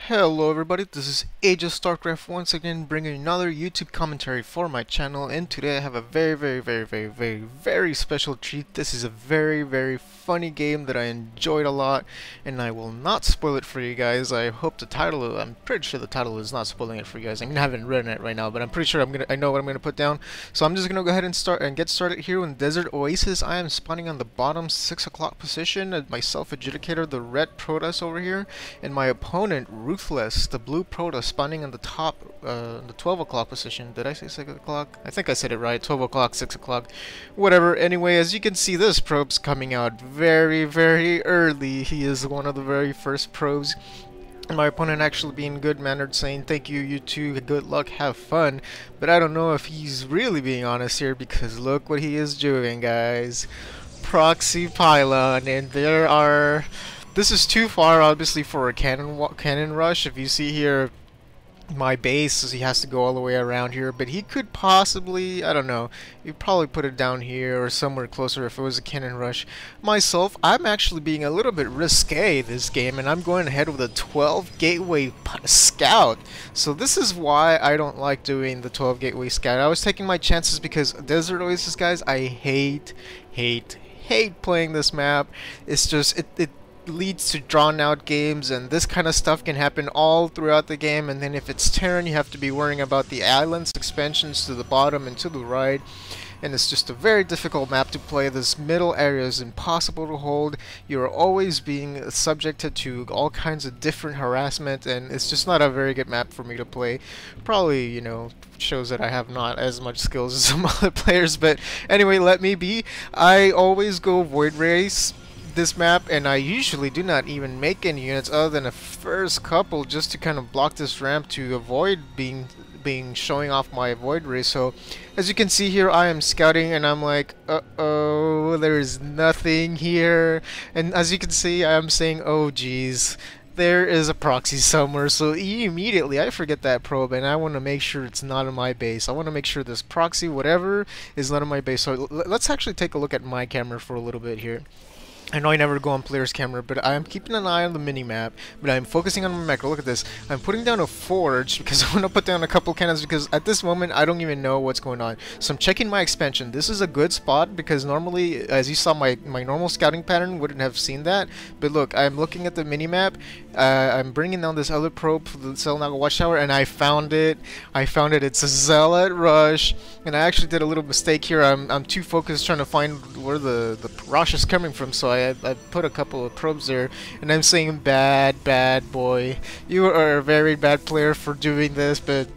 Hello everybody, this is Age of StarCraft once again bringing another YouTube commentary for my channel, and today I have a very special treat. This is a very funny game that I enjoyed a lot, and I will not spoil it for you guys. I hope the title, I'm pretty sure the title is not spoiling it for you guys. I haven't written it right now, but I'm pretty sure I know what I'm gonna put down. So I'm just gonna go ahead and get started here in Desert Oasis. I am spawning on the bottom 6 o'clock position, my self-adjudicator, the red Protoss over here, and my opponent Ruthless, the blue Protoss, spawning on the top, the 12 o'clock position. Did I say 6 o'clock? I think I said it right. 12 o'clock, 6 o'clock, whatever. Anyway, as you can see, this probe's coming out very early. He is one of the very first probes. My opponent actually being good-mannered, saying, "Thank you, you two, good luck, have fun." But I don't know if he's really being honest here, because look what he is doing, guys. Proxy pylon, and there are... This is too far, obviously, for a cannon rush. If you see here, my base, he has to go all the way around here, but he could possibly, I don't know, he'd probably put it down here or somewhere closer if it was a cannon rush. Myself, I'm actually being a little bit risque this game, and I'm going ahead with a 12 gateway scout. So this is why I don't like doing the 12 gateway scout. I was taking my chances because Desert Oasis, guys, I hate playing this map. It's just, it leads to drawn out games, and this kind of stuff can happen all throughout the game. And then if it's Terran, you have to be worrying about the islands expansions to the bottom and to the right, and it's just a very difficult map to play. This middle area is impossible to hold. You're always being subjected to all kinds of different harassment, and it's just not a very good map for me to play. Probably, you know, shows that I have not as much skills as some other players, but anyway, let me be. I always go Void Race this map, and I usually do not even make any units other than a first couple, just to kind of block this ramp to avoid showing off my Void Ray. So as you can see here, I am scouting, and I'm like, uh-oh, there is nothing here. And as you can see, I'm saying, oh geez, there is a proxy somewhere. So immediately I forget that probe, and I want to make sure it's not on my base. I want to make sure this proxy whatever is not on my base. So let's actually take a look at my camera for a little bit here. I know I never go on player's camera, but I am keeping an eye on the mini-map, but I'm focusing on my macro. Look at this. I'm putting down a forge because I want to put down a couple cannons, because at this moment I don't even know what's going on. So I'm checking my expansion. This is a good spot because normally, as you saw, my normal scouting pattern wouldn't have seen that. But look, I'm looking at the mini-map. I'm bringing down this other probe for the Selnaga Watchtower, and I found it. It's a Zealot rush, and I actually did a little mistake here. I'm too focused trying to find where the rush is coming from, so I put a couple of probes there, and I'm saying, bad boy, you are a very bad player for doing this, but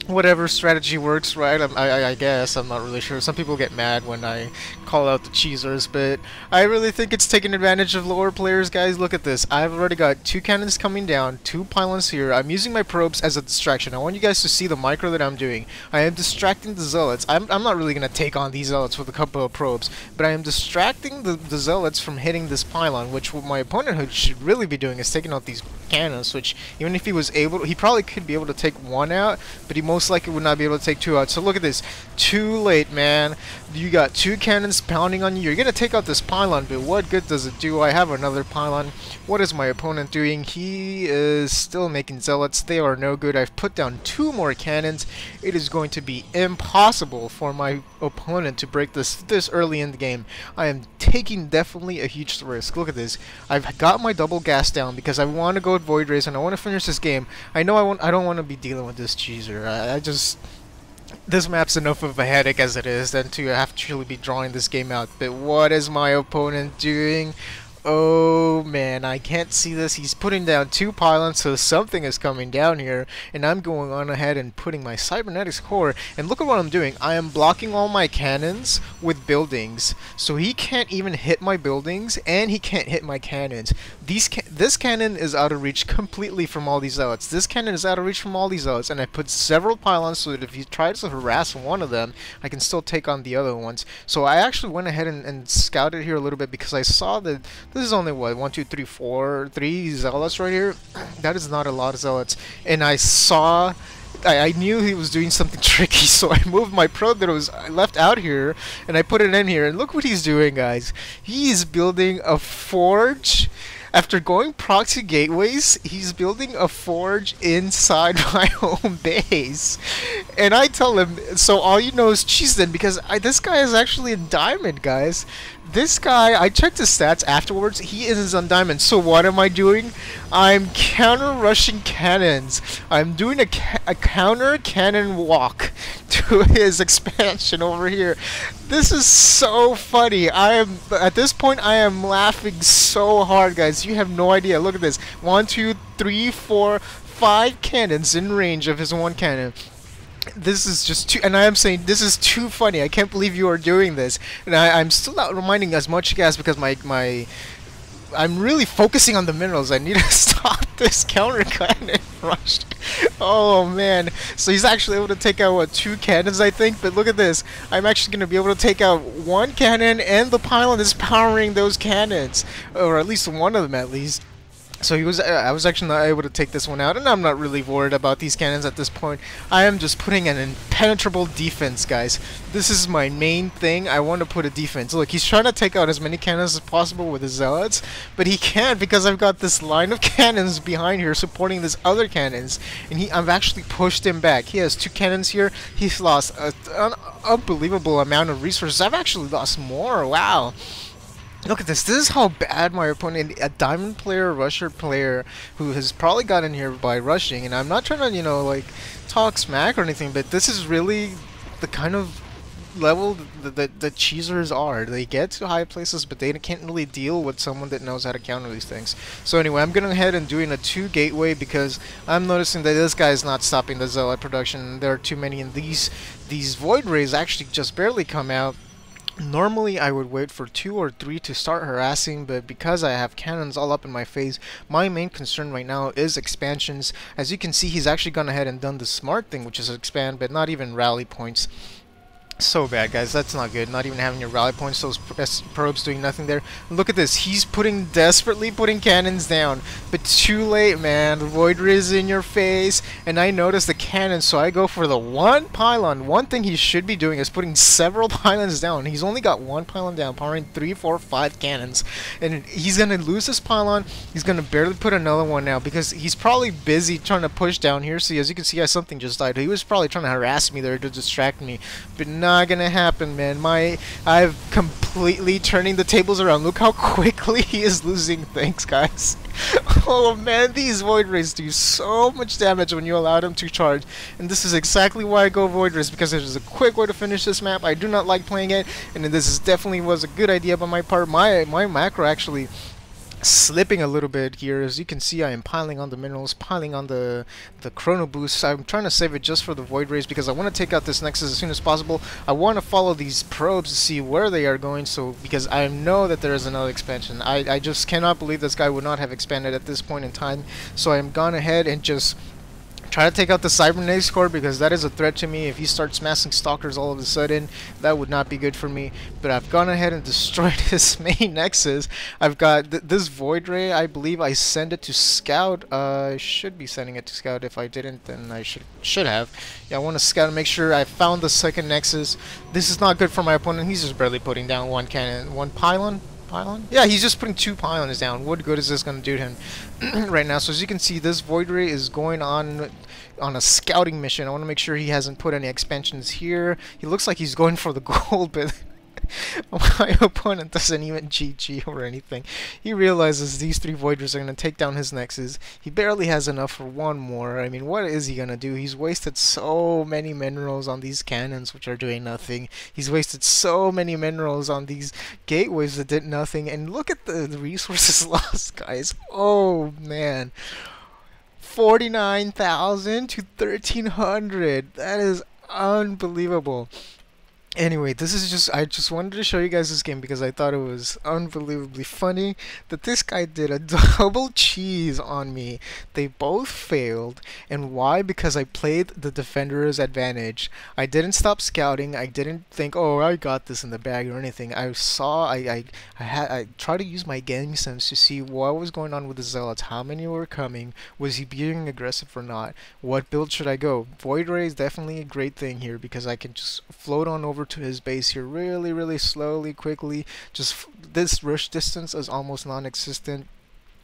whatever, strategy works, right? I guess. I'm not really sure. Some people get mad when I call out the cheesers, but I really think it's taking advantage of lower players, guys. Look at this. I've already got 2 cannons coming down, 2 pylons here. I'm using my probes as a distraction. I want you guys to see the micro that I'm doing. I am distracting the zealots. I'm not really going to take on these zealots with a couple of probes, but I am distracting the zealots from hitting this pylon, which what my opponent should really be doing is taking out these cannons, which even if he was able to, he probably could be able to take 1 out, but he most likely would not be able to take 2 out. So look at this. Too late, man. You got 2 cannons pounding on you. You're gonna take out this pylon, but what good does it do? I have another pylon. What is my opponent doing? He is still making zealots. They are no good. I've put down 2 more cannons. It is going to be impossible for my opponent to break this early in the game. I am taking definitely a huge risk. Look at this. I've got my double gas down because I want to go with Void Race and I want to finish this game. I know I don't want to be dealing with this cheeser. I just... This map's enough of a headache as it is than to actually be drawing this game out. But what is my opponent doing? Oh man, I can't see this. He's putting down 2 pylons, so something is coming down here, and I'm going on ahead and putting my cybernetics core, and look at what I'm doing. I am blocking all my cannons with buildings, so he can't even hit my buildings, and he can't hit my cannons. This cannon is out of reach completely from all these zealots. This cannon is out of reach from all these zealots, and I put several pylons so that if he tries to harass one of them, I can still take on the other ones. So I actually went ahead and scouted here a little bit because I saw that this is only, what, 1, 2, 3, 4, 3 zealots right here. That is not a lot of zealots. And I saw... I knew he was doing something tricky, so I moved my probe that was left out here, and I put it in here. And look what he's doing, guys. He is building a forge. After going proxy gateways, he's building a forge inside my home base. And I tell him, so all you know is cheese then, because this guy is actually in diamond, guys. This guy, I checked his stats afterwards, he is on diamond. So what am I doing? I'm counter-rushing cannons. I'm doing a counter cannon walk to his expansion over here. This is so funny. At this point, I am laughing so hard, guys. You have no idea. Look at this. 1, 2, 3, 4, 5 cannons in range of his one cannon. This is just too, and I am saying this is too funny. I can't believe you are doing this. And I'm still not reminding as much, guys, because I'm really focusing on the minerals. I need to stop this counter cannon rush. Oh man. So he's actually able to take out, what, 2 cannons, I think? But look at this. I'm actually going to be able to take out 1 cannon, and the pylon is powering those cannons. Or at least one of them, at least. So I was actually not able to take this one out, and I'm not really worried about these cannons at this point. I am just putting an impenetrable defense, guys. This is my main thing. I want to put a defense. Look, he's trying to take out as many cannons as possible with his zealots, but he can't because I've got this line of cannons behind here supporting these other cannons, and I've actually pushed him back. He has 2 cannons here. He's lost an unbelievable amount of resources. I've actually lost more. Wow. Look at this. This is how bad my opponent, a diamond player, rusher player, who has probably gotten here by rushing. And I'm not trying to, you know, like, talk smack or anything, but this is really the kind of level that cheesers are. They get to high places, but they can't really deal with someone that knows how to counter these things. So anyway, I'm going ahead and doing a 2 gateway because I'm noticing that this guy is not stopping the zealot production. There are too many, and these void rays actually just barely come out. Normally I would wait for 2 or 3 to start harassing, but because I have cannons all up in my face, my main concern right now is expansions. As you can see, he's actually gone ahead and done the smart thing, which is expand, but not even rally points. So bad, guys. That's not good. Not even having your rally points. Those probes doing nothing there. Look at this. He's desperately putting cannons down, but too late, man. The void ray is in your face, and I notice the cannons, so I go for the 1 pylon. One thing he should be doing is putting several pylons down. He's only got 1 pylon down, powering 3, 4, 5 cannons, and he's gonna lose this pylon. He's gonna barely put another one now because he's probably busy trying to push down here. See, as you can see, something just died. He was probably trying to harass me there to distract me, but not gonna happen, man. I've completely turning the tables around. Look how quickly he is losing things, guys. Oh man, these void rays do so much damage when you allow them to charge, and this is exactly why I go void rays, because it is a quick way to finish this map. I do not like playing it, and this definitely was a good idea by my part. My macro actually slipping a little bit here. As you can see, I am piling on the minerals, piling on the chrono boosts. I'm trying to save it just for the void rays because I want to take out this nexus as soon as possible. I want to follow these probes to see where they are going, so because I know that there is another expansion. I just cannot believe this guy would not have expanded at this point in time, so I am gone ahead and just try to take out the cybernetics core, because that is a threat to me. If he starts massing stalkers all of a sudden, that would not be good for me. But I've gone ahead and destroyed his main nexus. I've got this void ray. I believe I send it to scout. I should be sending it to scout. If I didn't, then I should have. Yeah, I want to scout and make sure I found the second nexus. This is not good for my opponent. He's just barely putting down 1 cannon, 1 pylon. Yeah, he's just putting 2 pylons down. What good is this going to do to him right now? So as you can see, this void ray is going on a scouting mission. I want to make sure he hasn't put any expansions here. He looks like he's going for the gold, but my opponent doesn't even GG or anything. He realizes these 3 voiders are going to take down his nexus. He barely has enough for 1 more. I mean, what is he going to do? He's wasted so many minerals on these cannons, which are doing nothing. He's wasted so many minerals on these gateways that did nothing. And look at the resources lost, guys. Oh, man. 49,000 to 1,300. That is unbelievable. Anyway, I just wanted to show you guys this game because I thought it was unbelievably funny that this guy did a double cheese on me. They both failed. And why? Because I played the defender's advantage. I didn't stop scouting. I didn't think, oh, I got this in the bag or anything. I tried to use my game sense to see what was going on with the zealots. How many were coming? Was he being aggressive or not? What build should I go? Void Ray is definitely a great thing here because I can just float on over to his base here really slowly, quickly. Just this rush distance is almost non-existent.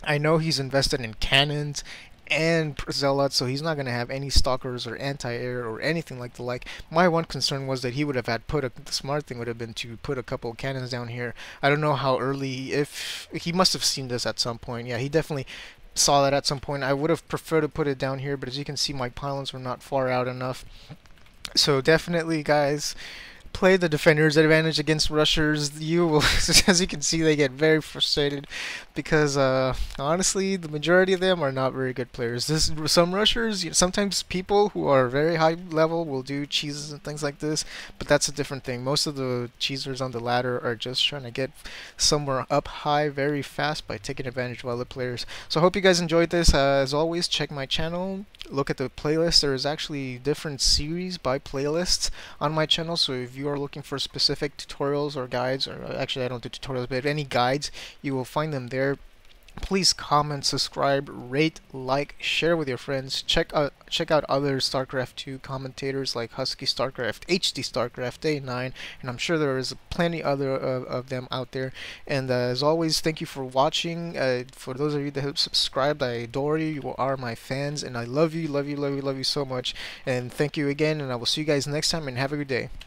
I know he's invested in cannons and zealots, so he's not going to have any stalkers or anti-air or anything like the like. My one concern was that he would have had the smart thing would have been to put a couple of cannons down here. I don't know how early, if he must have seen this at some point. Yeah, he definitely saw that at some point. I would have preferred to put it down here, but as you can see, my pylons were not far out enough. So definitely, guys, play the defender's advantage against rushers. You will, as you can see, they get very frustrated because honestly, the majority of them are not very good players. Some rushers, sometimes people who are very high level will do cheeses and things like this, but that's a different thing. Most of the cheesers on the ladder are just trying to get somewhere up high very fast by taking advantage of other players. So I hope you guys enjoyed this. As always, check my channel. Look at the playlist. There is actually different series by playlists on my channel, so if you are looking for specific tutorials or guides, or actually I don't do tutorials, but any guides, you will find them there. Please comment, subscribe, rate, like, share with your friends. Check out other StarCraft 2 commentators like Husky StarCraft, HD StarCraft, Day9, and I'm sure there is plenty other of them out there. And as always, thank you for watching. For those of you that have subscribed, I adore you. You are my fans, and I love you, love you, love you, love you so much. And thank you again, and I will see you guys next time, and have a good day.